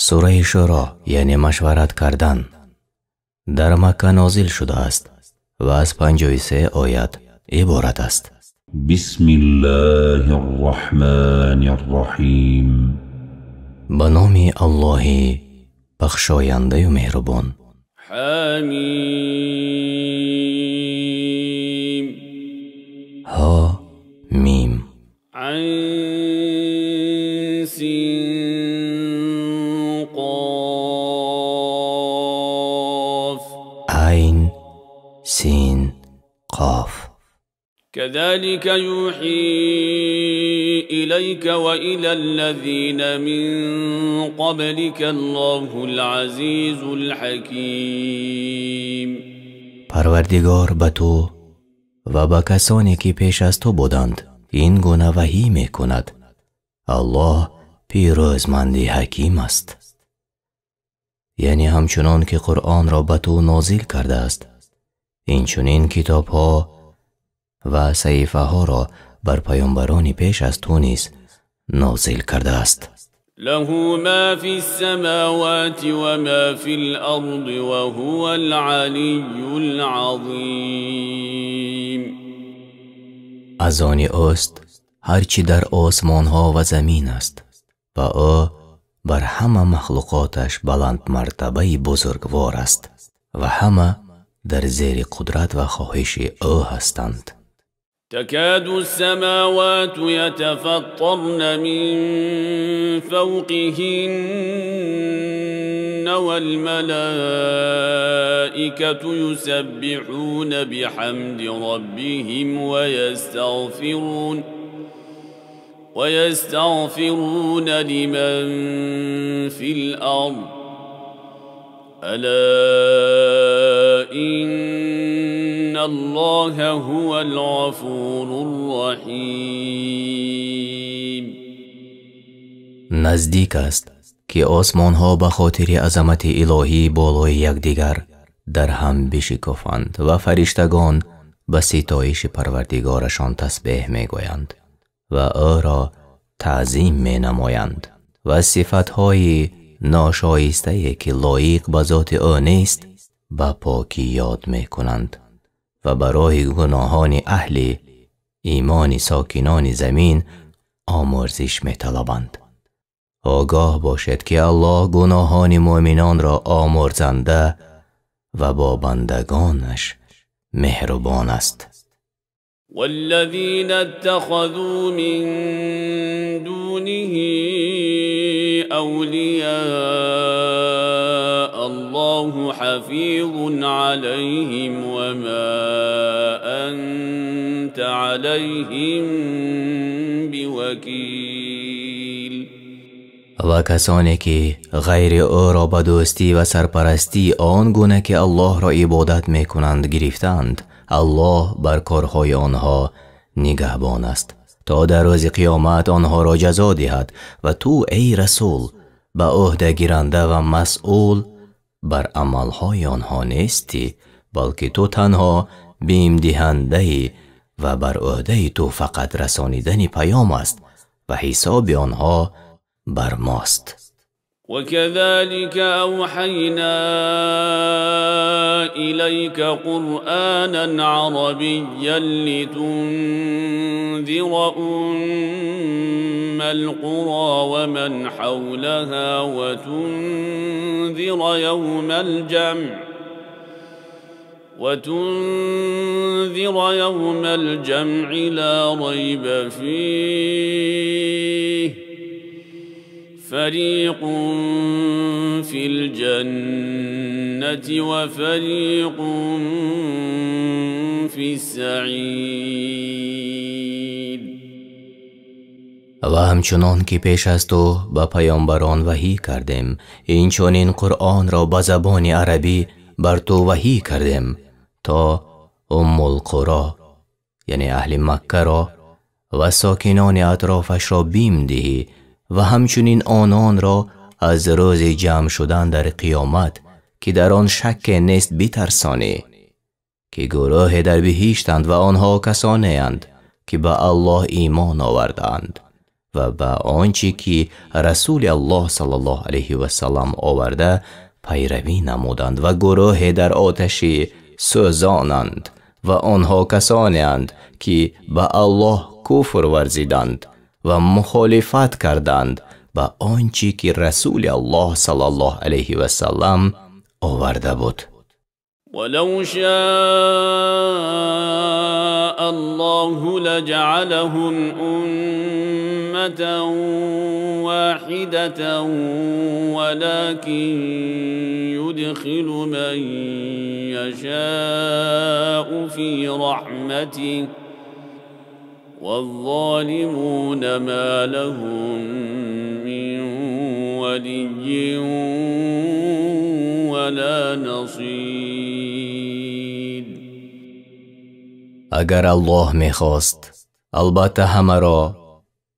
سوره شورا یعنی مشورت کردن در مکه نازل شده است و از 53 آیت عبارت است. بسم الله الرحمن الرحیم. به نام الله بخشاینده و مهربان. حمیم. ها میم. عین سین قاف. عین سین قاف. كذلك يوحي إليك وإلى الذين من قبلك الله العزيز الحكيم. پروردگار به تو و به کسانی که پیش از تو بودند این گونه وحی می کند. الله پیروزمند حکیم است. یعنی همچنان که قرآن را به تو نازل کرده است این چنین کتاب ها و صحیفه ها را بر پیامبرانی پیش از تو نیز نازل کرده است. له ما في السماوات وما في الأرض وهو العلي العظيم. از آن اوست هرچی در آسمان ها و زمین است و او بر همه مخلوقاتش بلند مرتبه بزرگوار است و همه در زیر قدرت و خواهش او هستند. تكاد السماوات يتفطرن من فوقهن والملائكة يسبحون بحمد ربهم ويستغفرون لمن في الأرض ألا إن الله هو الغفور الرحیم. نزدیک است که آسمان ها به خاطر عظمت الهی بالای یکدیگر در هم بشکافند و فرشتگان به ستایش پروردگارشان تسبیح می گویند و او را تعظیم می نمایند و صفتهای ناشایسته که لایق به ذات او نیست به پاکی یاد می کنند و برای گناهان اهل ایمان ساکنان زمین آمرزش می طلبند. آگاه باشد که الله گناهان مؤمنان را آمرزنده و با بندگانش مهربان است. والذين اتخذوا من دونه أولياء الله حفيظ عليهم وما أنت عليهم بوكيل. و کسانی که غیر او را به دوستی و سرپرستی آن گونه که الله را عبادت می کنند گرفتند، الله بر کارهای آنها نگهبان است تا در روز قیامت آنها را جزا دهد و تو ای رسول به عهده گیرنده و مسئول بر عملهای آنها نیستی، بلکه تو تنها بیم دهنده و بر عهده تو فقط رسانیدن پیام است و حساب آنها بر ماست. وكذلك أوحينا إليك قرآنا عربيا لتنذر أم القرى ومن حولها وتنذر يوم الجمع لا ريب فيه فريق في الجنة وفريق في السعير. و همچنان که پیش از تو به پیامبران وحی کردیم این چنین قرآن را به زبان عربی بر تو وحی کردیم تا ام القرى یعنی اهل مکه را و ساکنان اطرافش را بیم دهی و همچنین آنان را از روز جمع شدن در قیامت که در آن شک نیست بترسانی که گروه در بهشتند و آنها کسانی اند که به الله ایمان آوردند و با آنچه که رسول الله صلی الله علیه و سلم آورده پیروی نمودند و گروه در آتش سوزانند و آنها کسانی اند که به الله کفر ورزیدند و مخالفت کردند با آنچه که رسول الله صلی الله علیه و سلم آورده بود. ولو شاء الله لجعلهم أمة واحدة ولكن يدخل من يشاء في رحمته والظالمون ما لهم من ولي ولا نصير. اگر الله میخواست البته همه را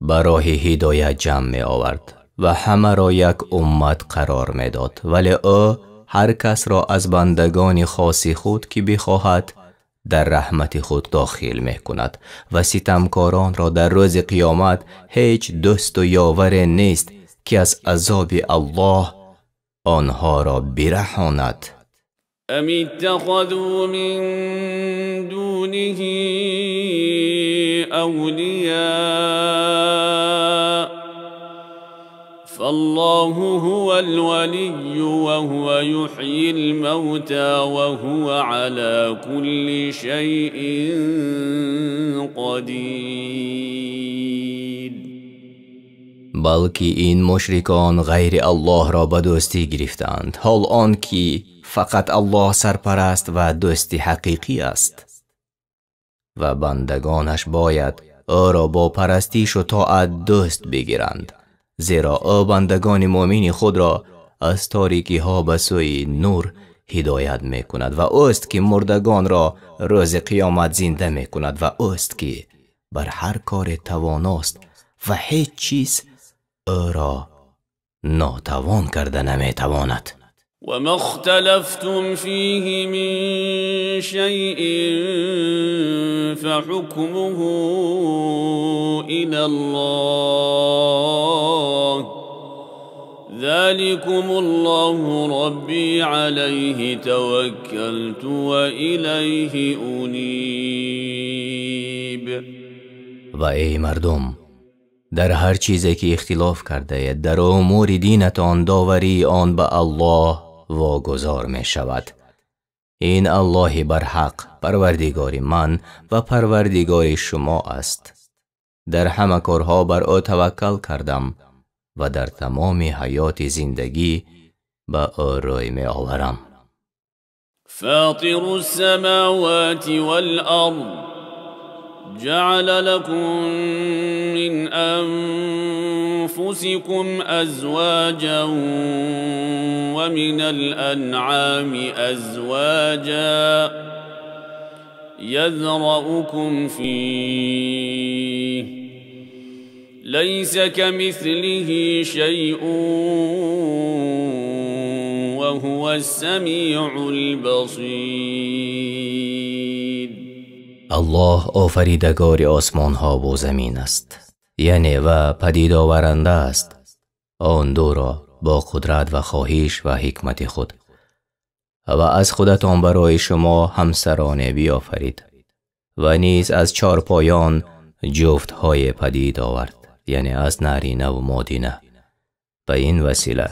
به راه هدایت جمع می آورد و همه را یک امت قرار می داد، ولی او هر کس را از بندگان خاص خود که بخواهد در رحمت خود داخل می کند و ستمکاران را در روز قیامت هیچ دوست و یاور نیست که از عذاب الله آنها را برهاند. ام اتخذوا من دونه اولیاء فالله هو الولي وهو يحيي الموتى وهو على كل شيء قدير. بلکه این مشرکان غیر الله را به دوستی گرفتند، حال آن که فقط الله سرپرست و دوستی حقیقی است و بندگانش باید او را با پرستیش و طاعت دوست بگیرند، زیرا او بندگان مؤمن خود را از تاریکی ها به سوی نور هدایت می کند و اوست که مردگان را روز قیامت زنده می کند و اوست که بر هر کار تواناست و هیچ چیز او را ناتوان کرده نمی تواند. وما اختلفتم فيه من شيء فحكمه إلى الله ذلكم الله ربي عليه توكلت وإليه أنيب. و ای مردم، در هر چیزی که اختلاف کرده اید در امور دینتان داوری آن به الله واگذار می شود. این الله برحق پروردگار من و پروردگار شما است. در همه کارها بر او توکل کردم و در تمام حیات زندگی به او روی می آورم. فاطر السماوات والأرض جعل لكم من أنفسكم أزواجا ومن الأنعام أزواجا يذرأكم فيه ليس كمثله شيء وهو السميع البصير. الله آفریدگار آسمان ها و زمین است، یعنی و پدید آورنده است آن دو را با قدرت و خواهش و حکمت خود و از خودتان برای شما همسرانه بیافرید و نیز از چارپایان جفت های پدید آورد، یعنی از نارینه و مادینه. به این وسیله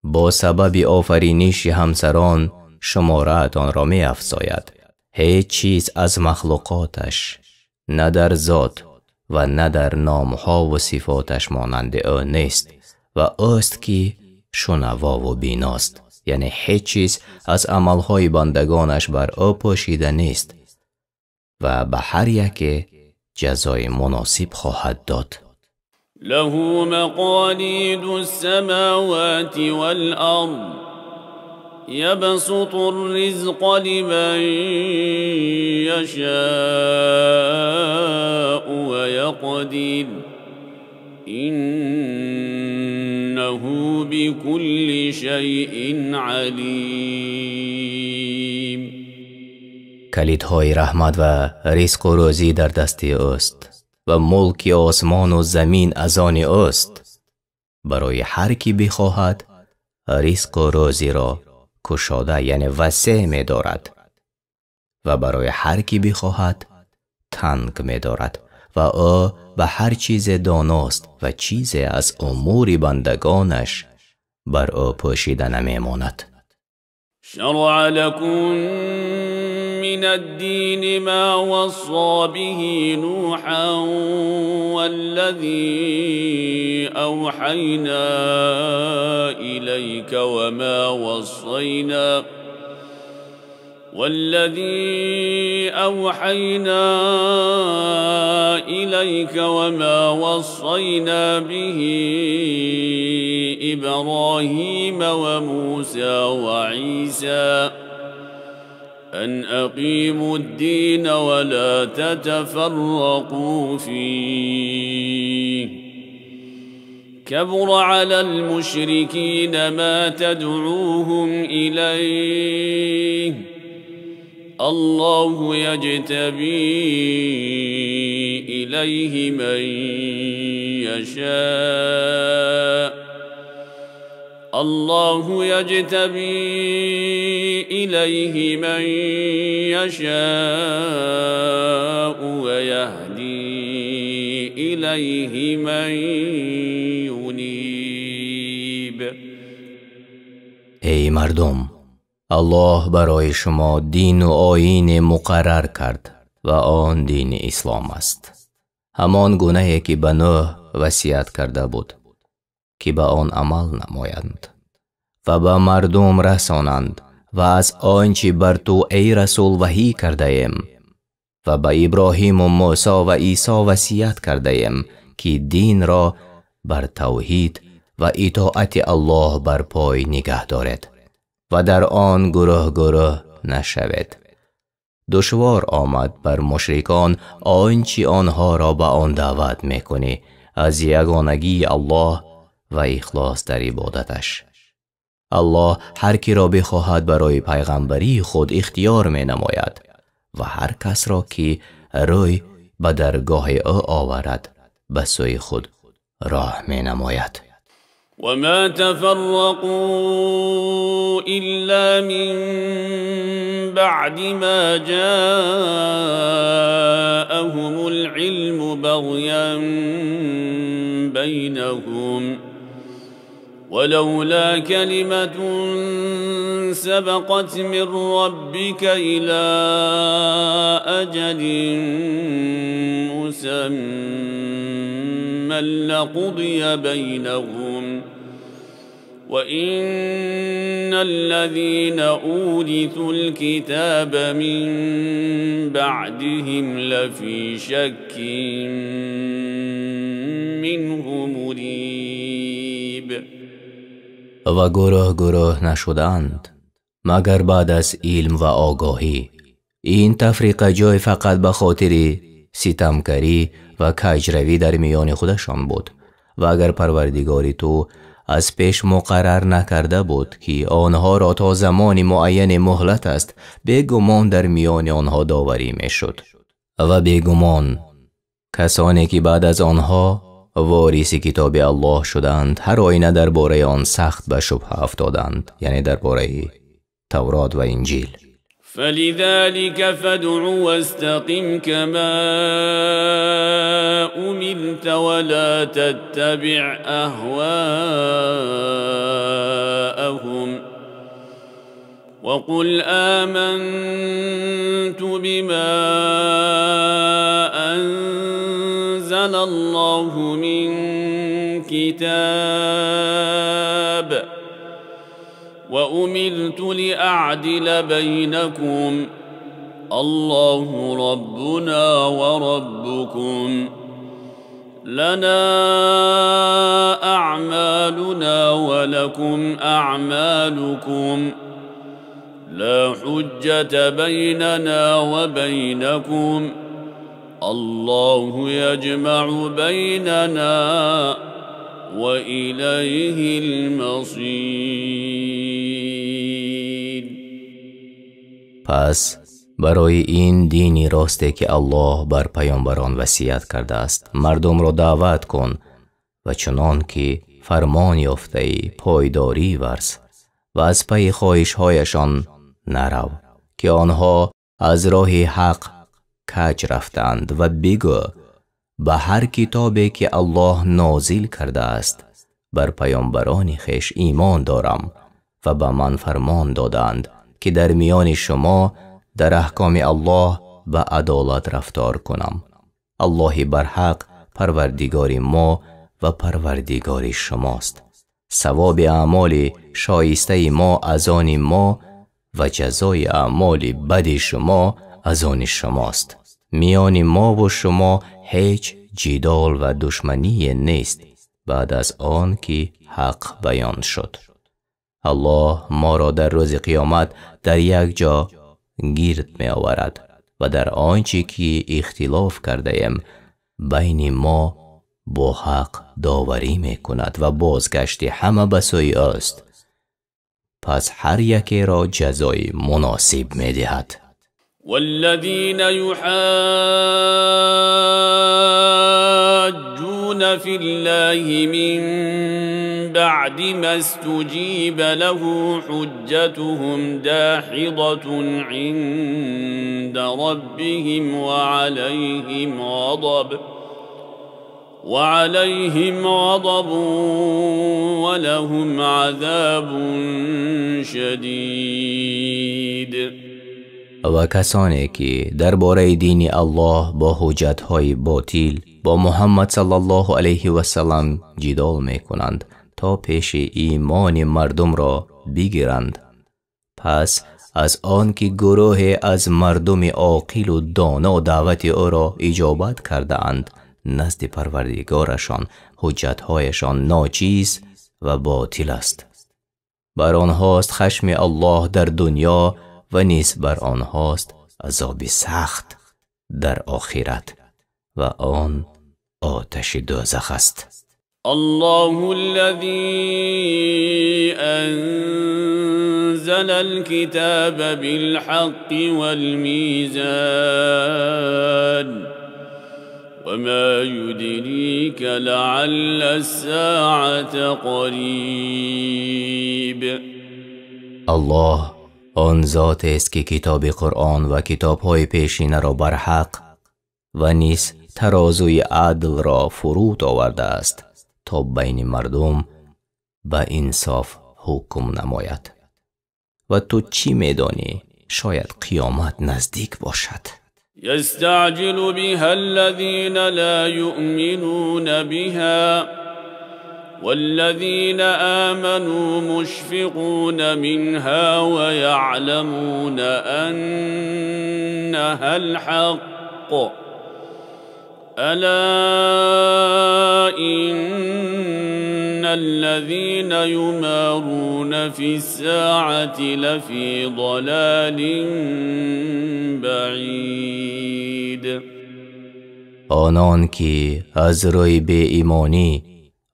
با سبب آفرینش همسران شماره‌تان را می افزاید. هیچ چیز از مخلوقاتش نه در ذات و نه در نامها و صفاتش مانند او نیست و اوست که شنوا و بیناست، یعنی هیچ چیز از عملهای بندگانش بر او پوشیده نیست و به هر یک جزای مناسب خواهد داد. له مقاليد السماوات والأرض يبسط الرزق لمن يشاء ويقدر إنه بكل شيء عليم. کلیدهای رحمت و رزق و روزی در دست اوست و ملک آسمان و زمین از آن اوست. برای هر کی بخواهد رزق و روزی را کشاده یعنی وسع می دارد و برای هر کی بخواهد تنگ می دارد و او به هر چیز داناست و چیز از امور بندگانش بر او پوشیده نمی ماند. شرع لكم من الدين ما وصى به نوحا والذي أوحينا إليك وما وصينا به إبراهيم وموسى وعيسى أن أقيموا الدين ولا تتفرقوا فيه كبر على المشركين ما تدعوهم إليه الله يجتبي إليه من يشاء ويهدي إليه من ينيب. ای مردم، الله برای شما دین و آیین مقرر کرد و آن دین اسلام است. همان گونه که به نوح وصیت کرده بود که به آن عمل نمایند و به مردم رسانند و از آنچه بر تو ای رسول وحی کرده ایم و به ابراهیم و موسی و عیسی وصیت کرده ایم که دین را بر توحید و اطاعت الله بر پای نگه دارد و در آن گروه نشوید. دشوار آمد بر مشرکان آنچه آنها را به آن دعوت میکنی از یگانگی الله و اخلاص در عبادتش. الله هر کی را بخواهد برای پیغمبری خود اختیار می نماید و هر کس را که روی به درگاه او آورد به سوی خود راه می نماید. وما تفرقوا إلا من بعد ما جاءهم العلم بغيا بينهم ولولا كلمة سبقت من ربك إلى أجل مسمى لقضي بينهم وإن الذين أورثوا الكتاب من بعدهم لفي شك منه مريب. و گروه نشدند مگر بعد از علم و آگاهی. این تفریق جای فقط به خاطر ستمکاری و کجروی در میان خودشان بود و اگر پروردگاری تو از پیش مقرر نکرده بود که آنها را تا زمان معین مهلت است، بیگمان در میان آنها داوری می شد و بیگمان کسانی که بعد از آنها وارث کتاب الله شدند هر آینه درباره آن سخت به شبهه افتادند، یعنی درباره تورات و انجیل. فلذلك فادع واستقم كما أمرت ولا تتبع أهواءهم وقل آمنت بما أنزل الله من كتاب وأمرت لأعدل بينكم الله ربنا وربكم لنا أعمالنا ولكم أعمالكم لا حجة بيننا وبينكم الله يجمع بيننا وإليه المصير. پس برای این دینی راسته که الله بر پیامبران وصیت کرده است مردم را دعوت کن و چنان که فرمان یافته‌ای پایداری ورز و از پی خواهش‌هایشان نرو که آنها از راه حق کج رفتند و بگو به هر کتابی که الله نازل کرده است بر پیامبران خویش ایمان دارم و به من فرمان دادند که در میان شما در احکام الله به عدالت رفتار کنم. الله برحق پروردگار ما و پروردگار شماست. ثواب اعمال شایسته ما از آن ما و جزای اعمال بد شما از آن شماست. میان ما و شما هیچ جدال و دشمنی نیست بعد از آن که حق بیان شد. الله ما را در روز قیامت در یک جا گرد می آورد و در آنچه که اختلاف کرده ایم بین ما با حق داوری می کند و بازگشت همه به سوی است. پس هر یکی را جزای مناسب می دهد. والذين يحاجون في الله من بعد ما استجيب له حجتهم داحضة عند ربهم وعليهم غضب ولهم عذاب شدید. و کسانی که درباره دین الله با حجت‌های باطل با محمد صلی الله علیه و سلم جدال می‌کنند تا پیش ایمان مردم را بگیرند، پس از آن که گروه از مردم عاقل و دانا دعوت او را اجابت کرده اند نزد پروردگارشان حجت‌هایشان ناچیز و باطل است. بر آنهاست خشم الله در دنیا و نیز بر آنهاست عذاب سخت در آخرت و آن آتش دوزخ است. الله الذي أنزل الكتاب بالحق والميزان وما يدريك لعل الساعة قريب. الله آن ذات است که کتاب قرآن و کتاب‌های پیشین را بر حق و نیز ترازوی عدل را فرود آورده است تا بین مردم به انصاف حکم نماید. و تو چی می‌دانی؟ شاید قیامت نزدیک باشد. يستعجل بها الذين لا يؤمنون بها والذين آمنوا مشفقون منها ويعلمون أنها الحق ألا إن الذين يمارون في الساعة لفي ضلال بعيد. آنان که از روی بی ایمانی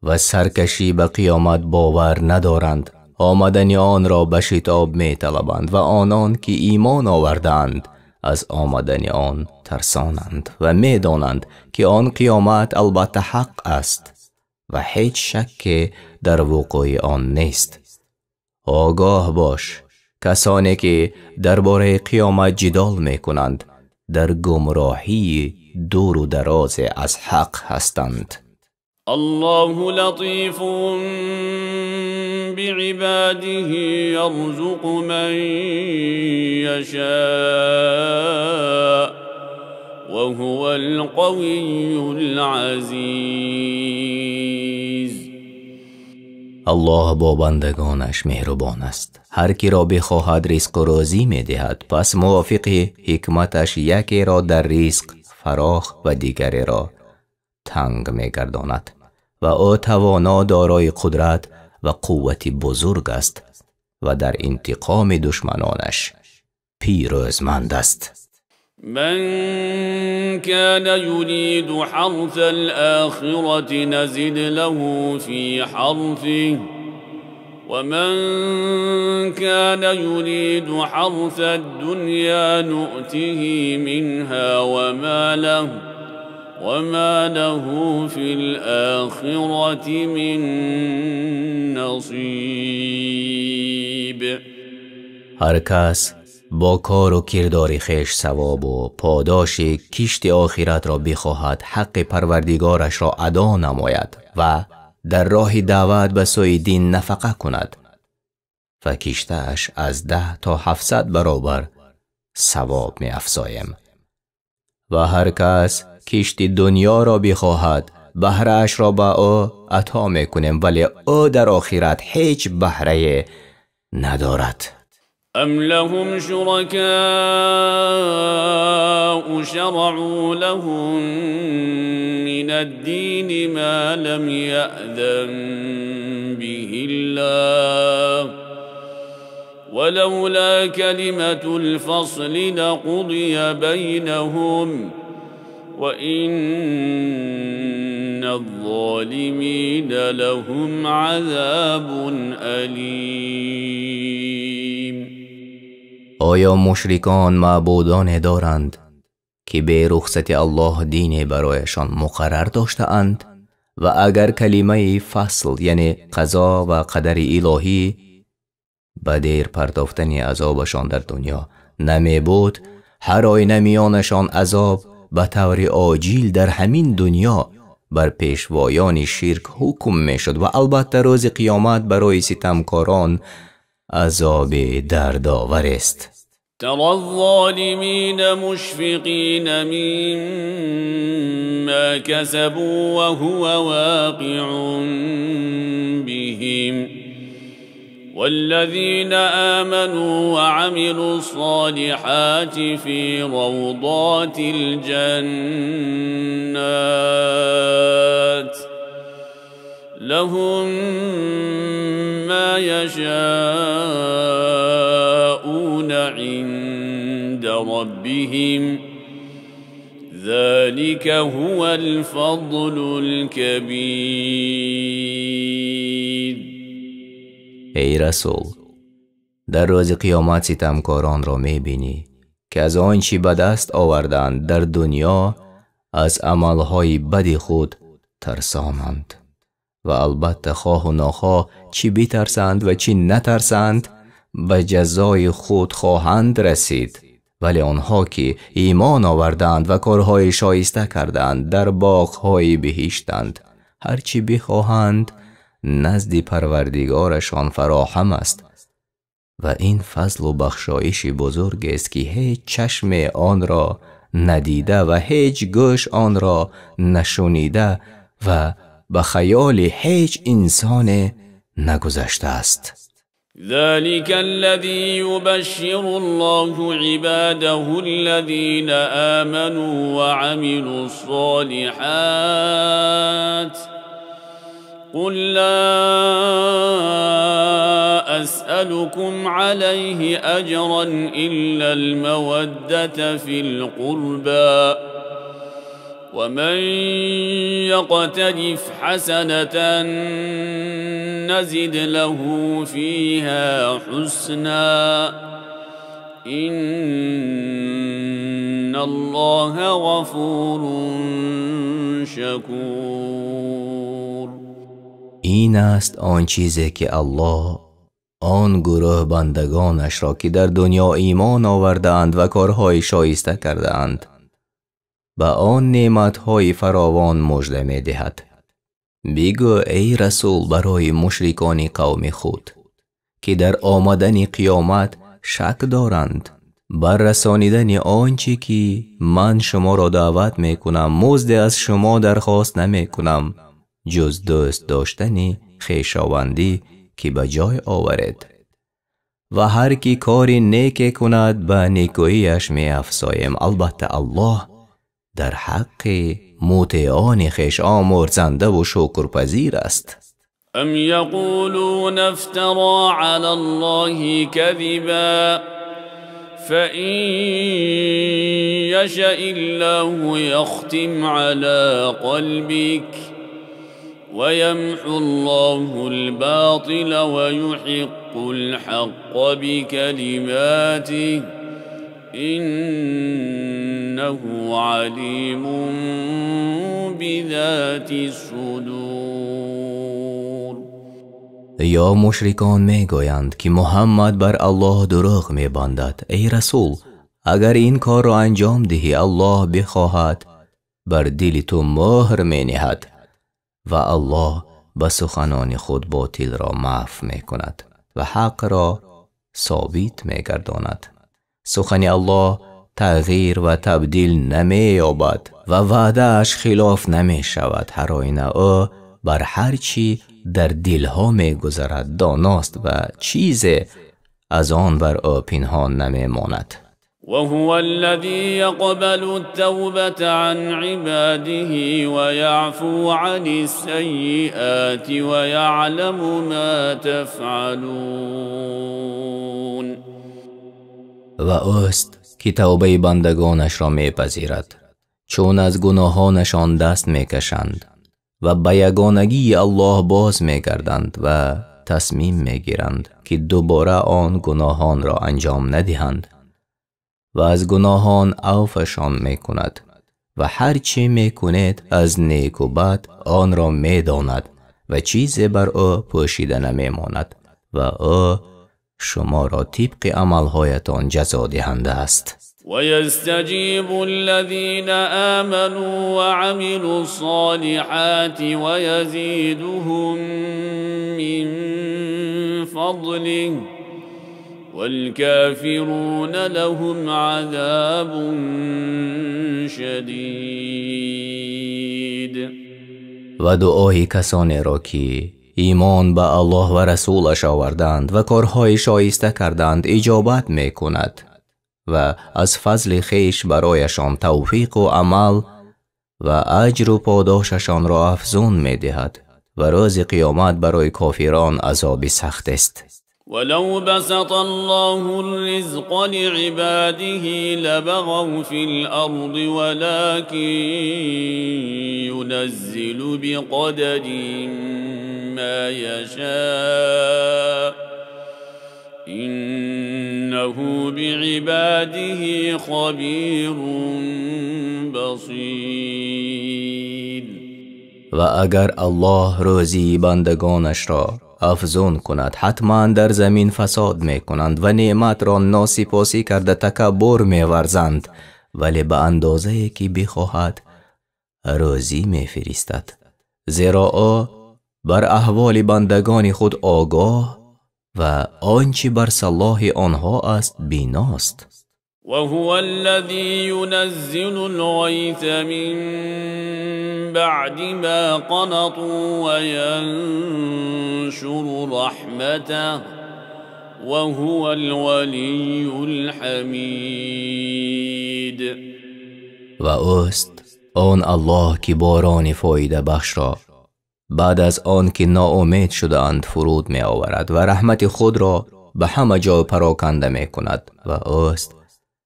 و سرکشی به قیامت باور ندارند آمدن آن را به شتاب می طلبند و آنان که ایمان آوردند از آمدن آن ترسانند و می دانند که آن قیامت البته حق است و هیچ شک در وقوع آن نیست. آگاه باش، کسانی که درباره قیامت جدال می کنند در گمراهی دور و دراز از حق هستند. الله لطيف بعباده يرزق من يشاء وهو القوي العزيز. الله با بندگانش مهربان است. هر کی را بخواهد رزق و روزی می دهد، پس موافق حکمتش یکی را در رزق فراخ و دیگری را تنگ می گرداند و او توانا دارای قدرت و قوت بزرگ است و در انتقام دشمنانش پیروزمند است. من كان يريد حرث الآخرة نزد له في حرثه ومن كان يريد حرث الدنيا نؤته منها وما له في الآخرة من نصیب. هر کس با کار و کردار خویش ثواب و پاداش کشت آخرت را بخواهد، حق پروردگارش را ادا نماید و در راه دعوت به سوی دین نفقه کند و کشتش از 10 تا 700 برابر ثواب می افزایم. و هر کس کشت دنیا را بخواهد، بهره‌اش را به او عطا می کنیم، ولی او در آخرت هیچ بهره ندارد. ام لهم شركاء شرعوا لهم من الدين ما لم يأذن به الله ولولا كلمة الفصل لقضي بينهم وإن الظالمين لهم عذاب أليم. آیا مشرکان معبودان دارند که به رخصت الله دین برایشان مقرر داشته اند و اگر کلمه فصل یعنی قضا و قدر الهی به دیر پرداختن عذابشان در دنیا نمی بود، هر آینه میانشان عذاب به طور عاجل در همین دنیا بر پیشوایان شرک حکم می شد و البته روز قیامت برای ستمکاران عذاب دردآور است. ترى الظالمين مشفقين مما كسبوا وهو واقع بهم والذين آمنوا وعملوا الصالحات في روضات الجنات لهم ما يشاءون عند ربهم ذلك هو الفضل الكبير. ای رسول، در روز قیامت ستمکاران را می بینی که از آنچه به دست آوردند در دنیا از عملهای بد خود ترسانند و البته خواه و ناخواه چی بترسند و چی نترسند به جزای خود خواهند رسید، ولی آنها که ایمان آوردند و کارهای شایسته کردند در باغهای بهشتند، هرچی بخواهند نزد پروردگارشان فراهم است و این فضل و بخشایش بزرگ است که هیچ چشم آن را ندیده و هیچ گوش آن را نشنیده و به خیال هیچ انسان نگذشته است. ذلك الذي يبشر الله عباده الذين آمنوا وعملوا الصالحات قل لا أسألكم عليه أجرا إلا المودة في القربى ومن يقترف حسنة نزد له فيها حسنا إن الله غفور شكور. این است آن چیزی که الله آن گروه بندگانش را که در دنیا ایمان آوردند و کارهای شایسته کردند به آن نعمتهای فراوان مژده می دهد. بگو ای رسول برای مشرکان قوم خود که در آمدن قیامت شک دارند، بر رسانیدن آنچه که من شما را دعوت می کنم مزد از شما درخواست نمی کنم جز دوست داشتن خویشاوندی که به جای آورد و هر کی کاری نیک کند به نیکوییش می افزایم. البته الله در حق مطیعان خویش آمرزنده و شکرپذیر است. ام یقولون افترى علی الله کذبا فإن يشأ الله يختم على قلبك ويمحو الله الباطل ويحق الحق بكلماته إنه عليم بذات الصدور. یا مشرکان میگویند که محمد بر الله دروغ میبندد. ای رسول، اگر این کار را انجام دهی الله بخواهد بر دل تو مهر می نهد و الله به سخنان خود باطل را محو می کند و حق را ثابت می گرداند. سخن الله تغییر و تبدیل نمی یابد و وعده اش خلاف نمی شود. هر آینه او بر هر چی در دلها می گذرد داناست و چیز از آن بر او پنهان نمی ماند. وهو الذي يقبل التوبة عن عباده ويعفو عن السيئات ويعلم ما تفعلون. و اوست که توبه بندگانش را میپذیرد چون از گناهانشان دست میکشند و به یگانگی الله باز میگردند و تصمیم میگیرند که دوباره آن گناهان را انجام ندهند و از گناهان عفوشان میکند و هر چی میکند از نیک و بد آن را میداند و چیزی بر او پوشیده نمیماند و او شما را طبق عملهایتان جزا دهنده است. ويستجيب الذين آمنوا وعملوا الصالحات ويزيدهم من فضله والكافرون لهم عذاب شدید. و دعای کسانی را که ایمان به الله و رسولش آوردند و کارهای شایسته کردند اجابت می کند و از فضل خیش برایشان توفیق و عمل و اجر و پاداششان را افزون می دهد و روز قیامت برای کافران عذاب سخت است. ولو بسط الله الرزق لعباده لبغوا في الأرض ولكن ينزل بقدر ما يشاء إنه بعباده خبير بصير. و اگر الله روزی بندگانش را افزون کند حتما در زمین فساد می کنند و نعمت را ناسپاسی کرده تکبر می ورزند، ولی به اندازه که بخواهد روزی می فرستد، زیرا او بر احوال بندگان خود آگاه و آنچه بر صلاح آنها است بیناست. وهو الذي ينزل الغيث من بعد ما قنطوا وينشر رحمته وهو الولي الحمید. و اوست آن الله که باران فایده بخش را بعد از آن که ناامید شدند فرود می آورد و رحمت خود را به همه جا پراکنده می کند و اوست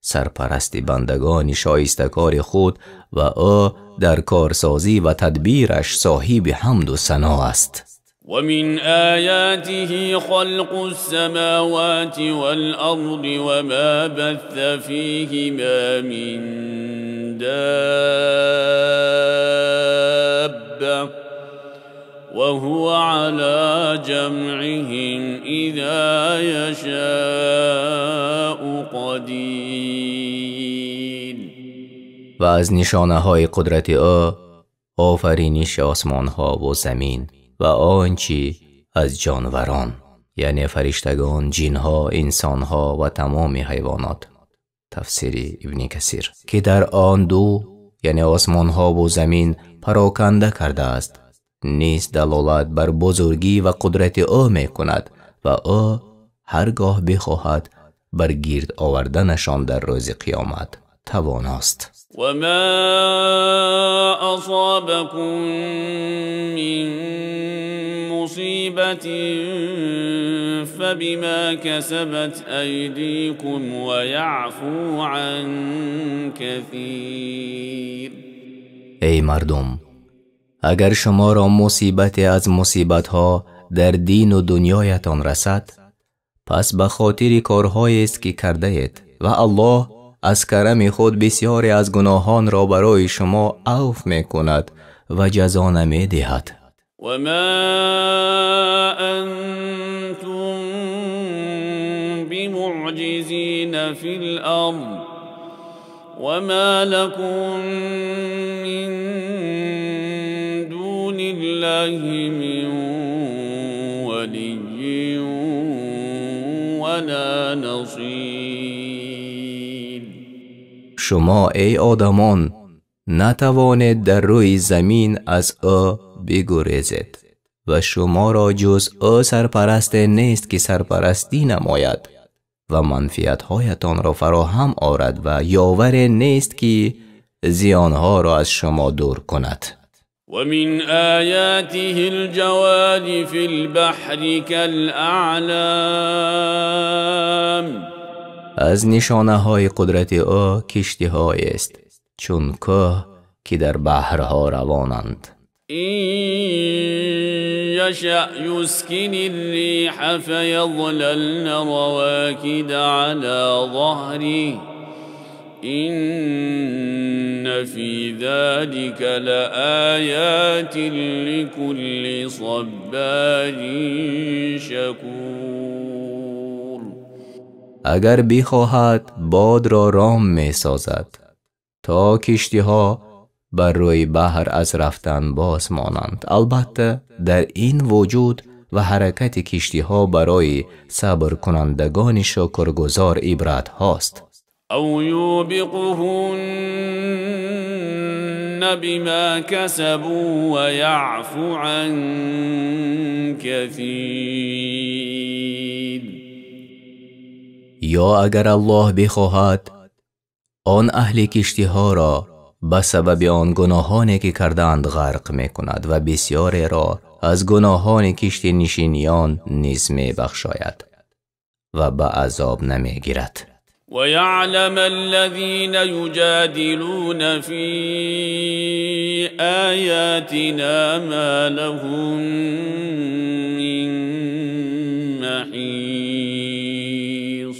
سرپرست بندگان شایستکار خود و او در کارسازی و تدبیرش صاحب حمد و ثنا است. ومن آياته خلق السماوات والأرض وما بث فيهما من دابة وهو على جمعهم إذا يشاء قدير. و از نشانه های قدرت او آفرینش آسمان ها و زمین و آنچه از جانوران یعنی فرشتگان، جنها، انسان ها و تمام حیوانات. تفسیر ابن کثیر که در آن دو یعنی آسمان ها و زمین پراکنده کرده است نیز دلالت بر بزرگی و قدرت او می کند و او هرگاه بخواهد بر گرد آوردنشان در روز قیامت تواناست. وما أصابكم من مصيبة فبما كسبت أيديكم ويعفو عن كثير. ای مردم، اگر شما را مصیبت از مصیبتها در دین و دنیایتان رسد، پس به خاطر کارهایی است که کرده اید و الله از کرم خود بسیاری از گناهان را برای شما عفو می کند و جزا نمی دهد. و ما انتم بمعجزین فی الارض و ما لكم من دون الله من ولی ولا نصیر. شما ای آدمان نتوانید در روی زمین از او بگریزید و شما را جز او سرپرست نیست که سرپرستی نماید و منفعت‌هایتان را فراهم آورد و یاور نیست که زیانها را از شما دور کند. و من آیاته الجوار فی البحر کالاعلام. از نشانه های قدرت او کشتی های است چون کوه که در بحرها روانند. يشأ يسكن الريح فيظللن رواكد على ظهره إن في ذلك لآيات لكل صبار شكور. اگر بخواهد باد را رام می سازد تا کشتی ها بر روی بحر از رفتن باز مانند. البته در این وجود و حرکت کشتی ها برای صبر کنندگان شکرگزار عبرت هاست. او یوبقهن بما کسبوا و یعفو عن کثیر. یا اگر الله بخواهد آن اهل کشتی ها را به سبب آن گناهانی که کردند غرق می کند و بسیاری را از گناهان کشتی نشینیان نیز می بخشاید و به عذاب نمی گیرد. و یعلم الذین یجادلون فی آیاتنا ما لهم من محیص.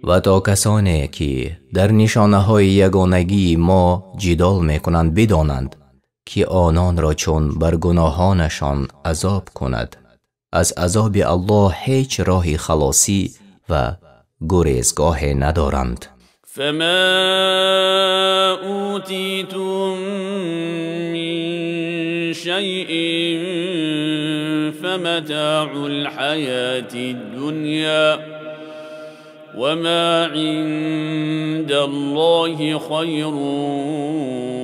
و تا کسانی که در نشانه های یگانگی ما جدال می کنند بدانند که آنان را چون بر گناهانشان عذاب کند از عذاب الله هیچ راه خلاصی و گریزگاه ندارند. فما اوتیتم من شیء فمتاع الحیاة الدنیا وما عند الله خير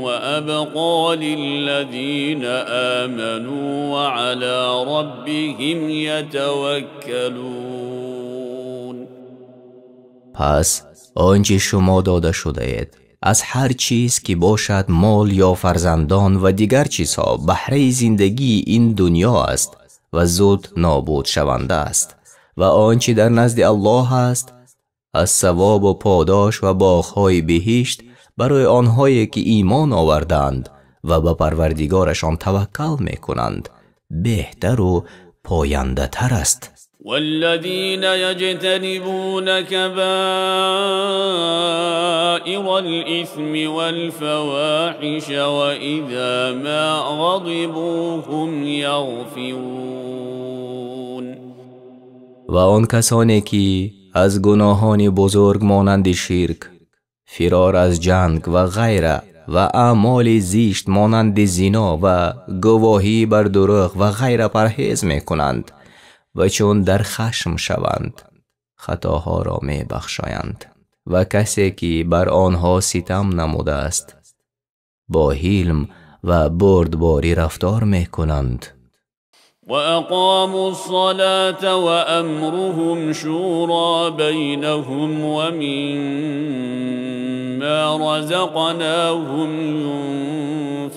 وأبقى للذين آمنوا وعلى ربهم يتوكلون. پس آنچه شما داده شده اید از هر چیز که باشد مال یا فرزندان و دیگر چیزها بهره زندگی این دنیا است و زود نابود شونده است و آنچه در نزد الله است از ثواب و پاداش و باغ‌های بهشت برای آنهایی که ایمان آوردند و به پروردگارشان توکل می‌کنند بهتر و پاینده تر است. والذین یجتنبون کبائر الإثم والفواحش وإذا ما غضبوا هم یغفرون. و آن کسانی که از گناهان بزرگ مانند شرک، فرار از جنگ و غیره و اعمال زشت مانند زنا و گواهی بر دروغ و غیره پرهیز می کنند و چون در خشم شوند خطاها را می بخشایند و کسی که بر آنها ستم نموده است با حلم و بردباری رفتار می کنند. وأقاموا الصلاة وأمرهم شورى بينهم ومما رزقناهم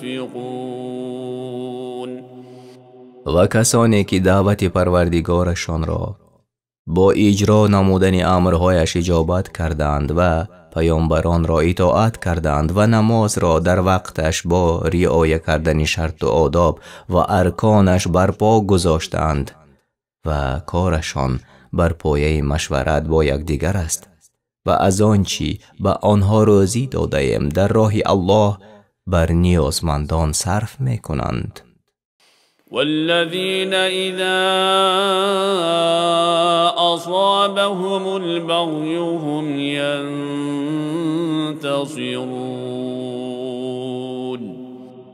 ينفقون. و کسانی که دعوت پروردگارشان را با اجرا نمودن امرهایش اجابت کردند و پیامبران را اطاعت کردند و نماز را در وقتش با رعایت کردن شرط و آداب و ارکانش برپا گذاشتند و کارشان بر پایه مشورت با یکدیگر است و از آنچه به آنها روزی داده ایم در راه الله بر نیازمندان صرف می کنند. والذين إذا أصابهم البغي هم ينتصرون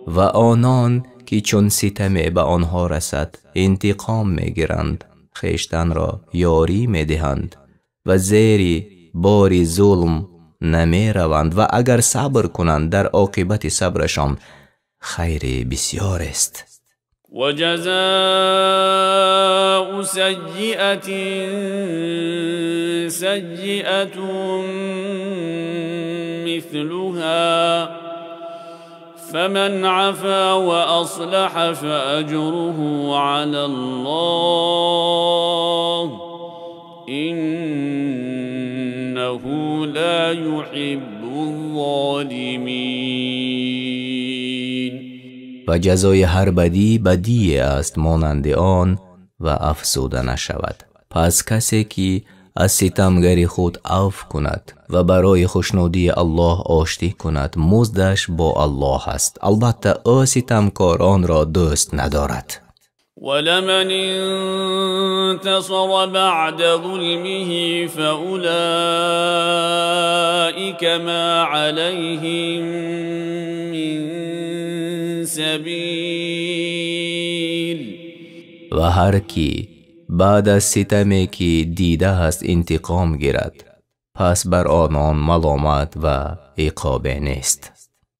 و آنان که چون ستم به آنها رسد انتقام می گیرند، خویشتن را یاری می دهند و زیر بار ظلم نمی روند و اگر صبر کنند در عاقبت صبرشان خیر بسیار است. وجزاء سيئة سيئة مثلها فمن عفا وأصلح فأجره على الله إنه لا يحب الظالمين. و جزای هر بدی بدی است مانند آن و افسوده نشود. پس کسی که از ستمگری خود عفو کند و برای خوشنودی الله آشتی کند مزدش با الله است، البته او ستمکاران را دوست ندارد. ولمن انتصر بعد ظلمه فأولئك ما عليهم من سبیل. و هر کی بعد از ستمی که دیده است انتقام گیرد پس بر آنان ملامت و عقاب نیست.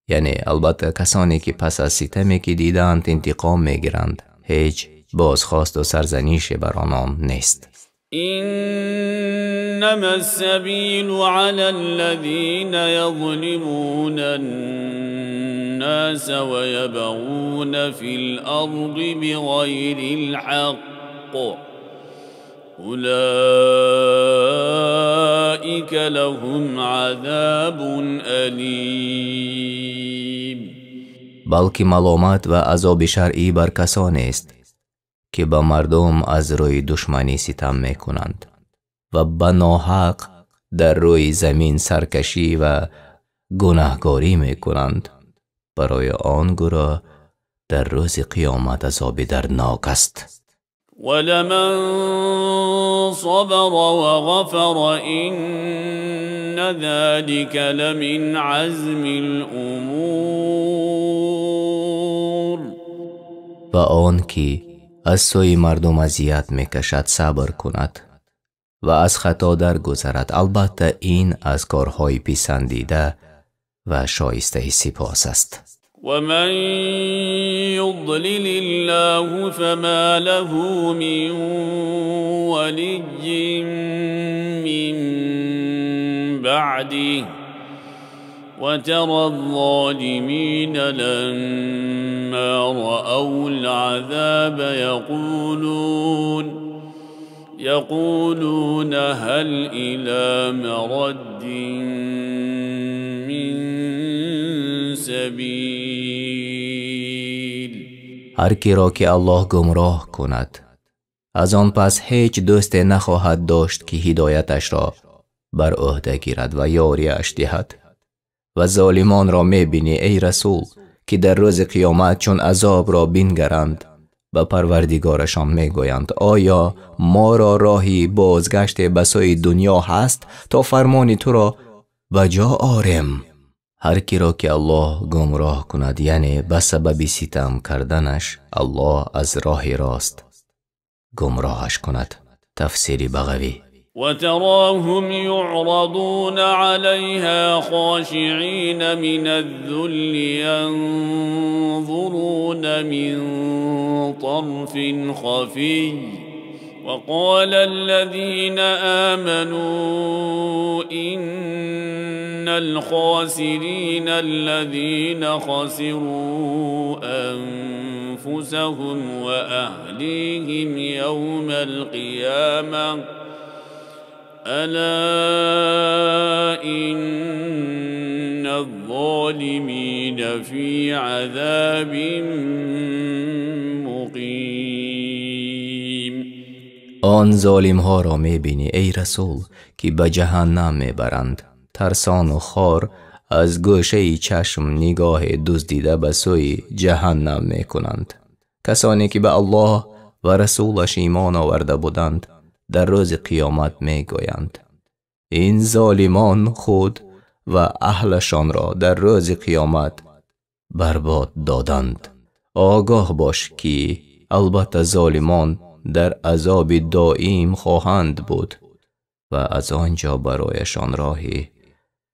یعنی البته کسانی که پس از ستمی که دیدند انتقام میگیرند هیچ بازخواست و سرزنش بر آنان نیست. انما السبیل علی الذین یظلمون الناس ويبغون في الأرض بغير الحق أولئك لهم عذاب أليم. بلکه ملامت و عذاب شرعی بر کسانی است که به مردم از روی دشمنی ستم می کنند و به ناحق در روی زمین سرکشی و گناهکاری می کنند. برای آن گروه در روز قیامت عذاب دردناک است. ولمن صبر وغفر إن ذلك لمن عزم الأمور. و آن که از سوی مردم اذیت میکشد صبر کند و از خطا درگذرد، البته این از کارهای پسندیده و شایسته سپاس است. ومن يضلل الله فما له من ولي من بعده وترى الظالمين لما رأوا العذاب يقولون هل إلى مرد من سبيل. هر کی را که الله گمراه کند از آن پس هیچ دوست نخواهد داشت که هدایتش را بر عهده گیرد و یاریش دهد. و ظالمان را میبینی ای رسول که در روز قیامت چون عذاب را بینگرند و پروردگارشان میگویند آیا ما را راهی بازگشت به سوی دنیا هست تا فرمان تو را بجا آریم. هر کی را که الله گمراه کند یعنی به سبب ستم کردنش الله از راه راست گمراهش کند. تفسیر بغوی. وتراهم يعرضون عليها خاشعين من الذل ينظرون من طرف خفي وقال الذين آمنوا إن الخاسرين الذين خسروا أنفسهم وأهليهم يوم القيامة ألا إن الظالمين في عذاب مقیم. آن ظالم ها را می بینی ای رسول که به جهنم می برند. ترسان و خار از گوشه چشم نگاه دزدیده به سوی جهنم می کنند. کسانی که به الله و رسولش ایمان آورده بودند در روز قیامت می گویند این ظالمان خود و اهلشان را در روز قیامت برباد دادند. آگاه باش که البته ظالمان در عذاب دائم خواهند بود و از آنجا برایشان راهی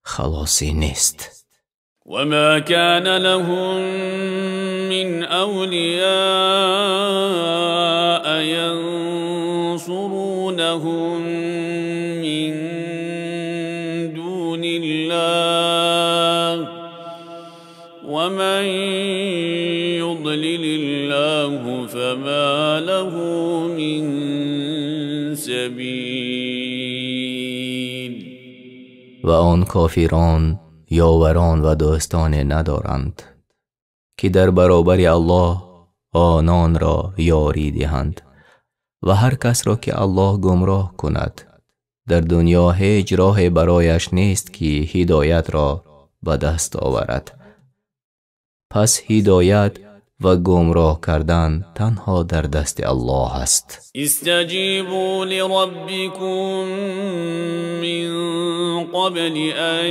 خلاصی نیست. وما كان لهم من أولياء ينصرونهم من دون الله ومن يضلل الله فما له من سبيل. و آن کافران یاوران و دوستان ندارند که در برابر الله آنان را یاری دهند و هر کس را که الله گمراه کند در دنیا هیچ راه برایش نیست که هدایت را به دست آورد. پس هدایت و گمراه کردن تنها در دست الله است. استجیبوا لربکم من قبل ان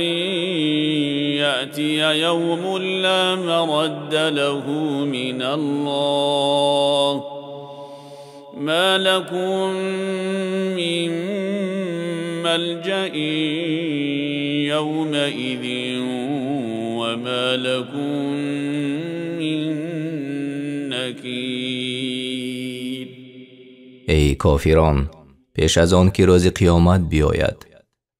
یأتی یوم لا مرد له من الله ما لكم من ملجأ یومئذ وما لكم من نکیر. ای کافران، پیش از آن که روز قیامت بیاید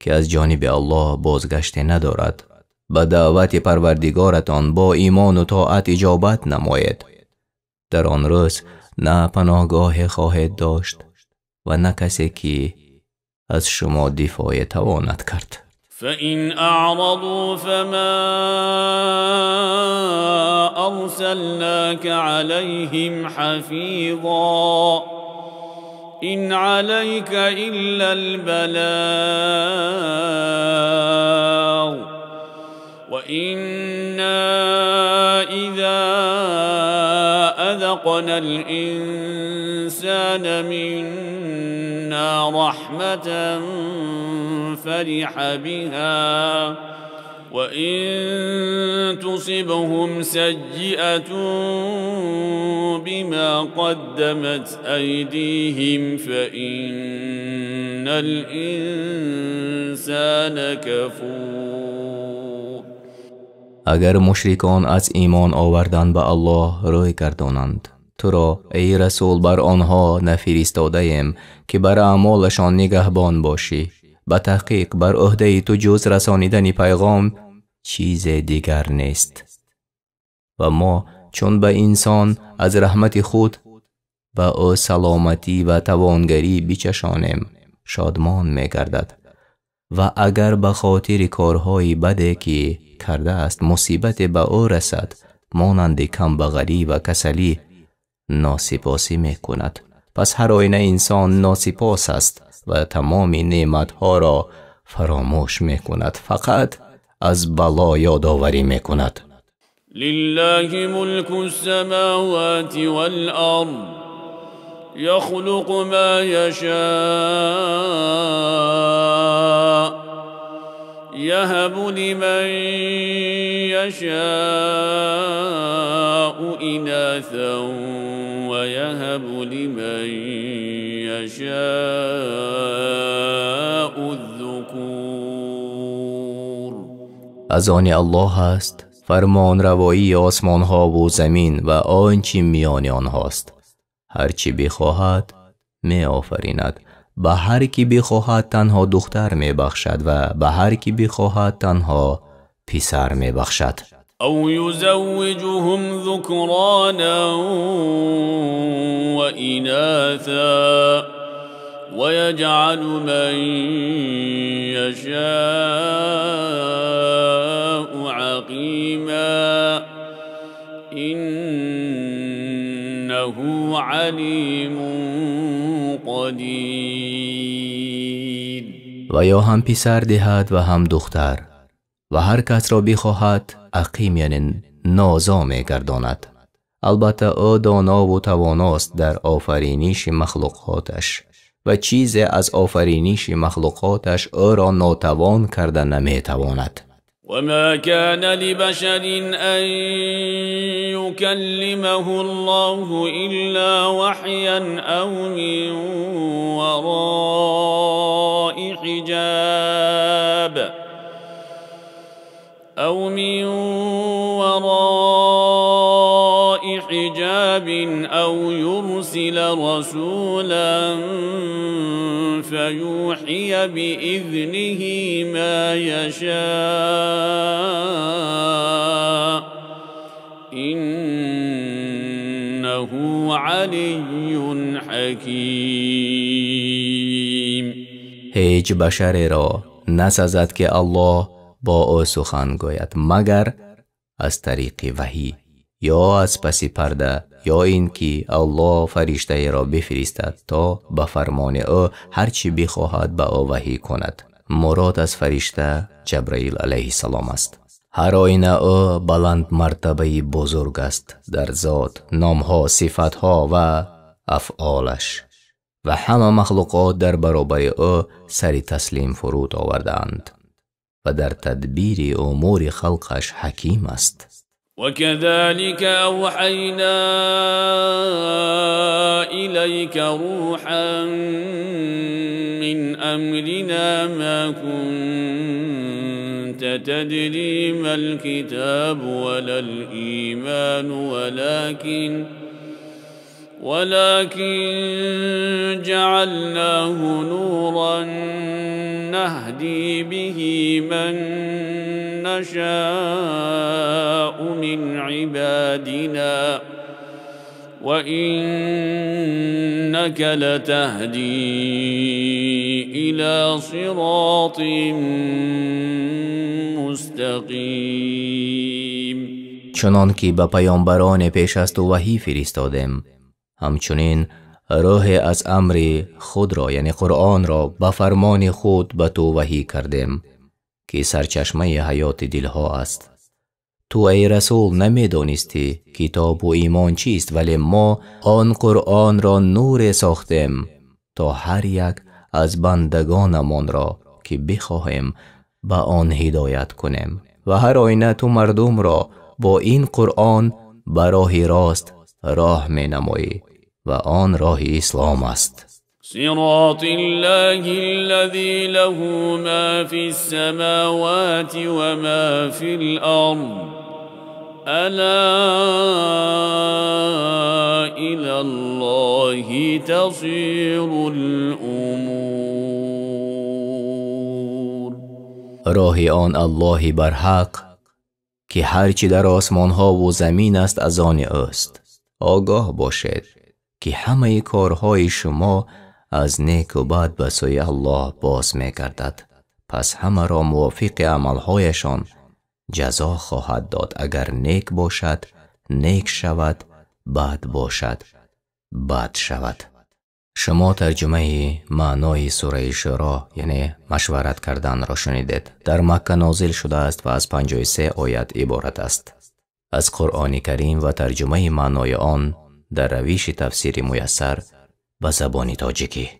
که از جانب الله بازگشت ندارد، به دعوت پروردگارتان با ایمان و طاعت اجابت نماید. در آن روز نه پناهگاه خواهد داشت و نه کسی که از شما دفاع تواند کرد. فإن أعرضوا فما أرسلناك عليهم حفيظا إن عليك إلا البلاغ وإنا إذا أذقنا الإنسان منا رحمة فرح بها وإن تصبهم سيئة بما قدمت أيديهم فإن الإنسان كفور. اگر مشرکان از ایمان آوردن به الله روی گردانند، تو را ای رسول بر آنها نفرستاده ایم که بر اعمالشان نگهبان باشی. به تحقیق بر عهده تو جز رسانیدن پیغام چیز دیگر نیست و ما چون به انسان از رحمت خود به او سلامتی و توانگری بچشانیم شادمان می‌گردد و اگر به خاطر کارهای بدی که کرده است مصیبت به او رسد مانند کمبغلی و کسلی ناسپاسی می‌کند. پس هر آینه انسان ناسپاس است و تمام نعمتها را فراموش می‌کند، فقط از بلا یادآوری می‌کند. لله ملك السماوات والأرض يخلق ما يشاء يهب لمن يشاء إناثا ويهب لمن يشاء الذكور. از آن الله است فرمان روایی آسمان ها و زمین و آنچه میان آنهاست. هرچی بخواهد می آفریند، به هر کی بخواهد تنها دختر می بخشد و به هر کی بخواهد تنها پسر می بخشد. او یزوجهم ذکرانا و اناثا ويجعل من يشاء عقيما إنه عليم قدیر. و یا هم پسر دهد و هم دختر و هر کس را بخواهد عقیم یعنی نازا می گرداند. البته او دانا و تواناست در آفرینش مخلوقاتش و چیز از آفرینش مخلوقاتش او را ناتوان کرده نمی تواند. وما كان لبشر أن يكلمه الله إلا وحيا أو من وراء حجاب أو يرسل رسولا فيوحي بإذنه ما يشاء إنه علي حكيم. هیچ بشری را نسازد که الله با او سخن گوید مگر از طریق وحی یا از پس پرده یا اینکه الله فرشته را بفرستد تا به فرمان او هرچی بخواهد به او وحی کند. مراد از فرشته جبرائیل علیه السلام است. هر آینه او بلند مرتبه بزرگ است در ذات، نامها، صفتها و افعالش و همه مخلوقات در برابر او سری تسلیم فرود آوردند و در تدبیر امور خلقش حکیم است. وكذلك أوحينا إليك روحا من أمرنا ما كنت تدري ما الكتاب ولا الإيمان ولكن جعلناه نورا نهدي به من نشاء من عبادنا وإنك لتهدي إلى صراط مستقیم. چنان که به پیامبران پیش از تو وحی فرستادیم، همچنین راه از امر خود را یعنی قرآن را به فرمان خود به تو وحی کردیم که سرچشمه حیات دلها است. تو ای رسول نمیدانستی کتاب و ایمان چیست، ولی ما آن قرآن را نور ساختیم تا هر یک از بندگانمان را که بخواهیم به آن هدایت کنیم و هر آینه تو مردم را با این قرآن به راه راست راه می نمایی و آن راه اسلام است. صراط الله الذي له ما في السماوات وما في الأرض ألا إلى الله تصير الأمور. راه آن الله برحق که هرچی در آسمان ها و زمین است از آن اوست. آگاه باشید که همه کارهای شما از نیک و بد به سوی الله باز می گردد، پس همه را موافق عملهایشان جزا خواهد داد. اگر نیک باشد نیک شود، بد باشد بد شود. شما ترجمه معنای سوره شورا یعنی مشورت کردن را شنیدید. در مکه نازل شده است و از 53 آیت عبارت است. از قرآن کریم و ترجمه معنای آن در روش تفسیر میسر به زبان تاجیکی.